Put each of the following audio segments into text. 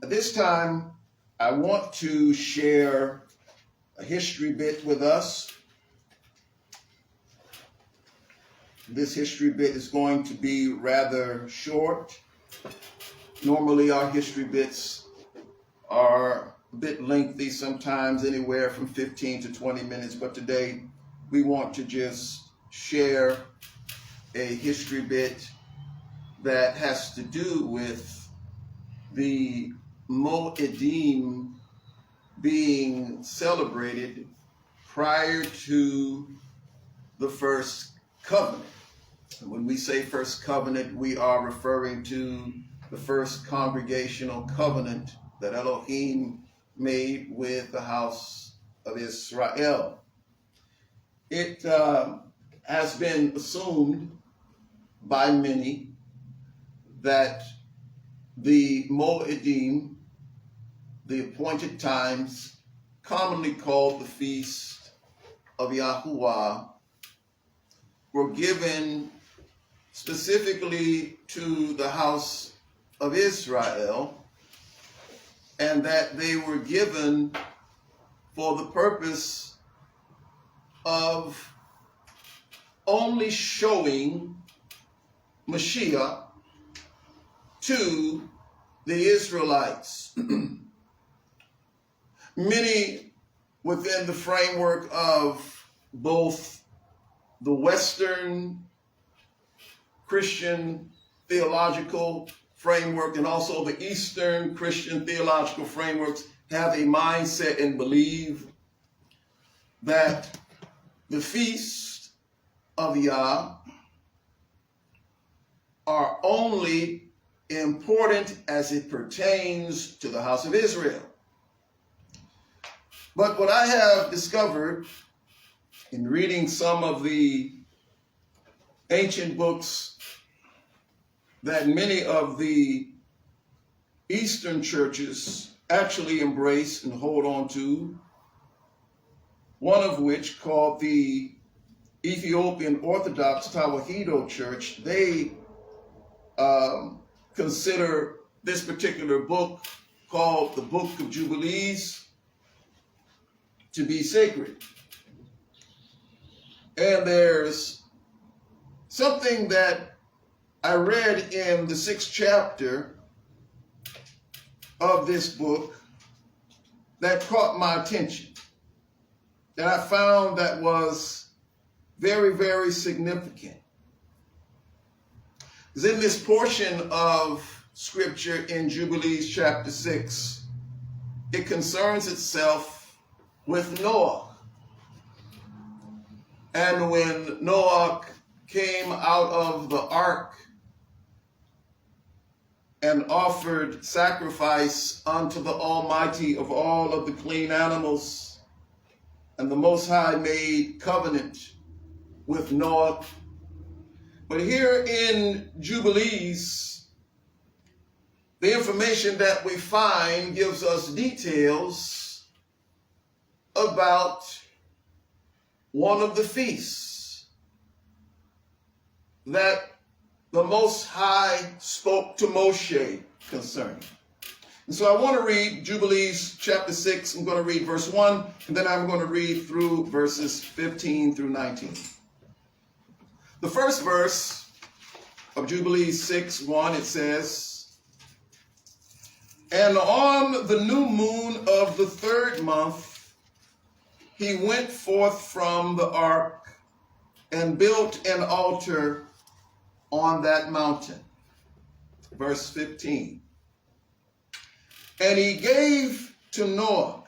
At this time, I want to share a history bit with us. This history bit is going to be rather short. Normally, our history bits are a bit lengthy, sometimes anywhere from 15 to 20 minutes, but today we want to just share a history bit that has to do with the Moedim being celebrated prior to the first covenant. And when we say first covenant, we are referring to the first congregational covenant that Elohim made with the house of Israel. It has been assumed by many that the Moedim, the appointed times, commonly called the Feast of Yahuwah, were given specifically to the house of Israel, and that they were given for the purpose of only showing Mashiach to the Israelites. Many within the framework of both the Western Christian theological framework and also the Eastern Christian theological frameworks have a mindset and believe that the Feast of Yah are only important as it pertains to the house of Israel. But what I have discovered in reading some of the ancient books that many of the Eastern churches actually embrace and hold on to, one of which, called the Ethiopian Orthodox Tawahedo Church, they consider this particular book, called the Book of Jubilees, to be sacred. And there's something that I read in the 6th chapter of this book that caught my attention, that I found that was very, very significant. Because in this portion of scripture in Jubilees chapter 6, it concerns itself with Noah. And when Noah came out of the ark and offered sacrifice unto the Almighty of all of the clean animals, and the Most High made covenant with Noah. But here in Jubilees, the information that we find gives us details about one of the feasts that the Most High spoke to Moshe concerning. And so I want to read Jubilees chapter 6. I'm going to read verse 1, and then I'm going to read through verses 15 through 19. The first verse of Jubilees 6:1, it says, "And on the new moon of the 3rd month, he went forth from the ark and built an altar on that mountain." Verse 15. "And he gave to Noah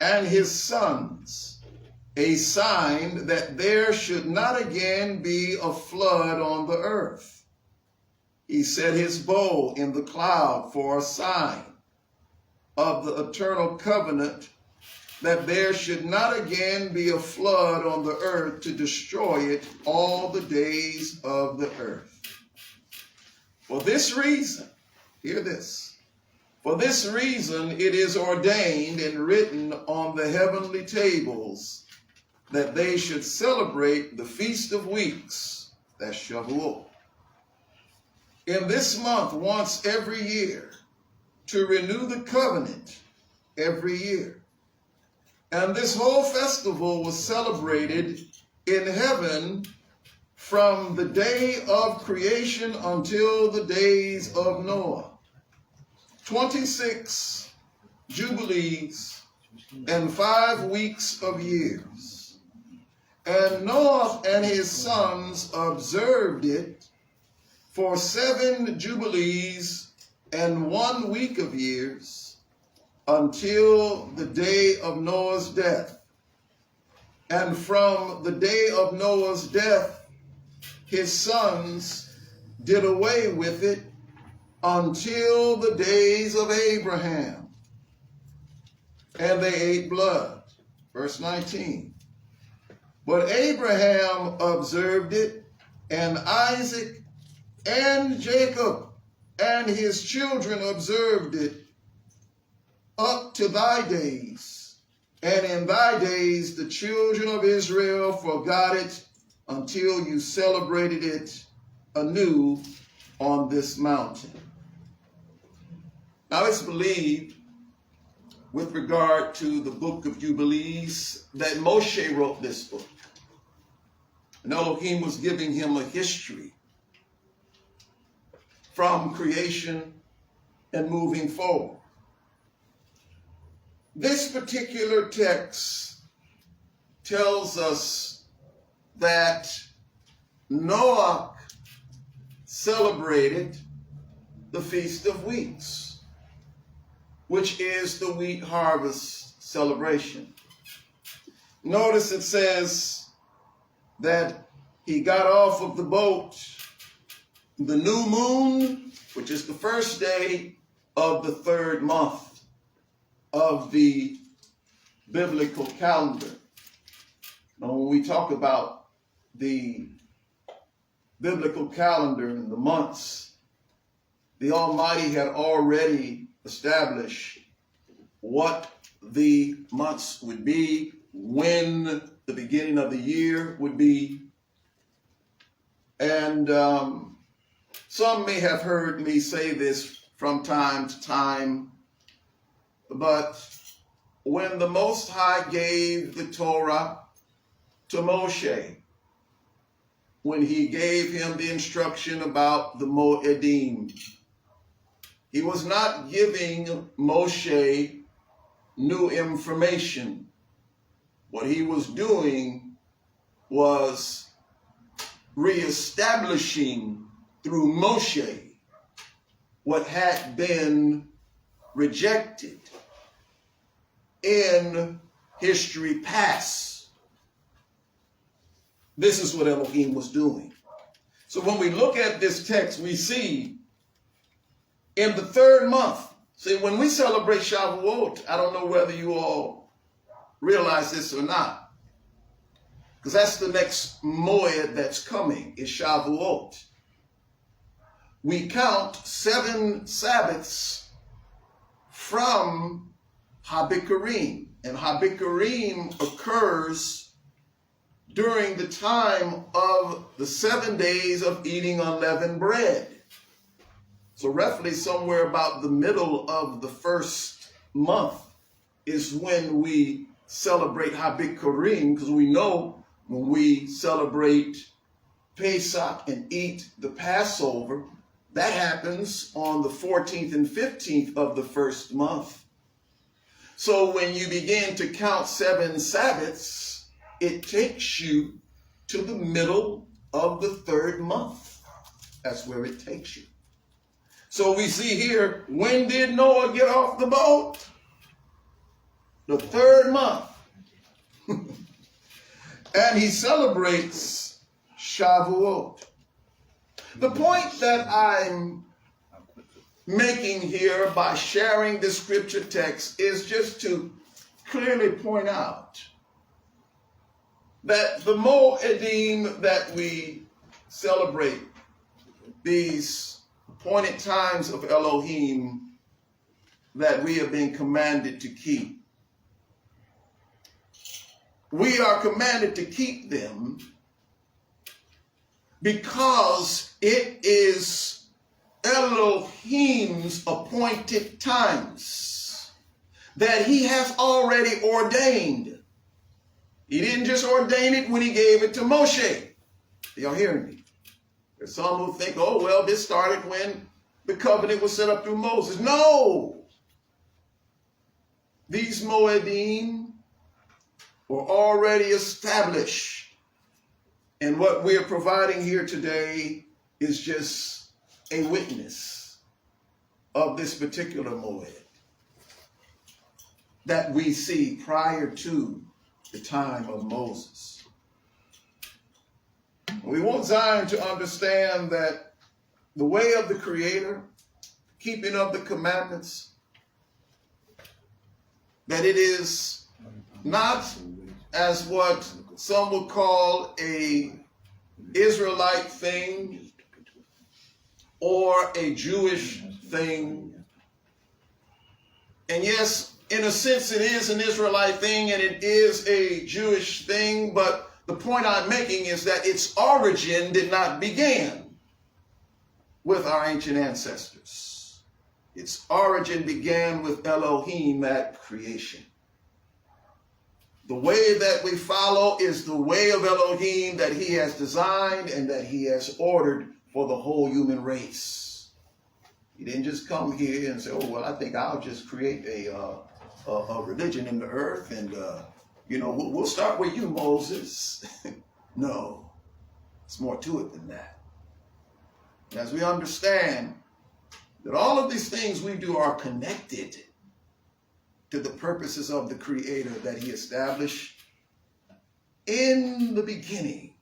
and his sons a sign that there should not again be a flood on the earth. He set his bow in the cloud for a sign of the eternal covenant, that there should not again be a flood on the earth to destroy it all the days of the earth. For this reason," hear this, "for this reason it is ordained and written on the heavenly tables that they should celebrate the Feast of Weeks," that's Shavuot, "in this month once every year, to renew the covenant every year. And this whole festival was celebrated in heaven from the day of creation until the days of Noah. 26 jubilees and 5 weeks of years. And Noah and his sons observed it for 7 jubilees and 1 week of years until the day of Noah's death. And from the day of Noah's death, his sons did away with it until the days of Abraham. And they ate blood. Verse 19. But Abraham observed it, and Isaac and Jacob and his children observed it up to thy days. And in thy days the children of Israel forgot it until you celebrated it anew on this mountain. Now it's believed, with regard to the Book of Jubilees, that Moshe wrote this book. And Elohim was giving him a history from creation and moving forward. This particular text tells us that Noah celebrated the Feast of Weeks, which is the wheat harvest celebration. Notice it says that he got off of the boat the new moon, which is the first day of the 3rd month of the biblical calendar. Now, when we talk about the biblical calendar and the months, the Almighty had already established what the months would be, when the beginning of the year would be. And some may have heard me say this from time to time, but when the Most High gave the Torah to Moshe, when he gave him the instruction about the Moedim, he was not giving Moshe new information. What he was doing was reestablishing through Moshe what had been rejected in history past. This is what Elohim was doing. So when we look at this text, we see in the 3rd month, see, when we celebrate Shavuot, I don't know whether you all realize this or not, because that's the next Moed that's coming, is Shavuot. We count 7 Sabbaths from Habikurim, and Habikurim occurs during the time of the 7 days of eating unleavened bread. So roughly somewhere about the middle of the 1st month is when we celebrate Habikurim, because we know when we celebrate Pesach and eat the Passover, that happens on the 14th and 15th of the 1st month. So when you begin to count 7 Sabbaths, it takes you to the middle of the 3rd month. That's where it takes you. So we see here, when did Noah get off the boat? The 3rd month. And he celebrates Shavuot. The point that I'm making here by sharing this scripture text is just to clearly point out that the Moedim that we celebrate, these appointed times of Elohim that we have been commanded to keep, we are commanded to keep them because it is Elohim's appointed times that he has already ordained. He didn't just ordain it when he gave it to Moshe. Y'all hearing me? There's some who think, oh, well, this started when the covenant was set up through Moses. No! These Moedim were already established. And what we're providing here today is just a witness of this particular Moed that we see prior to the time of Moses. We want Zion to understand that the way of the Creator, keeping of the commandments, that it is not as what some would call a Israelite thing or a Jewish thing. And yes, in a sense, it is an Israelite thing and it is a Jewish thing, but the point I'm making is that its origin did not begin with our ancient ancestors. Its origin began with Elohim at creation. The way that we follow is the way of Elohim that he has designed and that he has ordered for the whole human race. He didn't just come here and say, oh, well, I think I'll just create a religion in the earth and, we'll start with you, Moses. No, it's more to it than that. As we understand that all of these things we do are connected to the purposes of the Creator that he established in the beginning,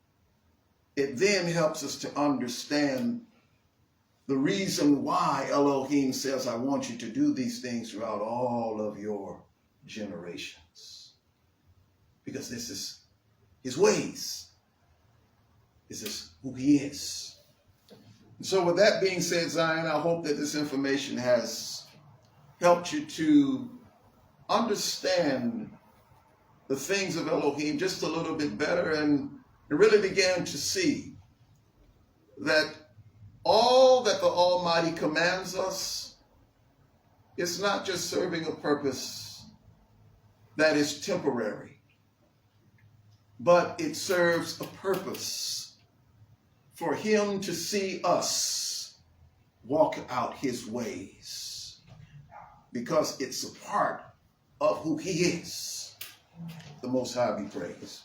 it then helps us to understand the reason why Elohim says, I want you to do these things throughout all of your generations. Because this is his ways. This is who he is. And so with that being said, Zion, I hope that this information has helped you to understand the things of Elohim just a little bit better and really began to see that all that the Almighty commands us is not just serving a purpose that is temporary, but it serves a purpose for him to see us walk out his ways, because it's a part of who he is. The Most High be praised.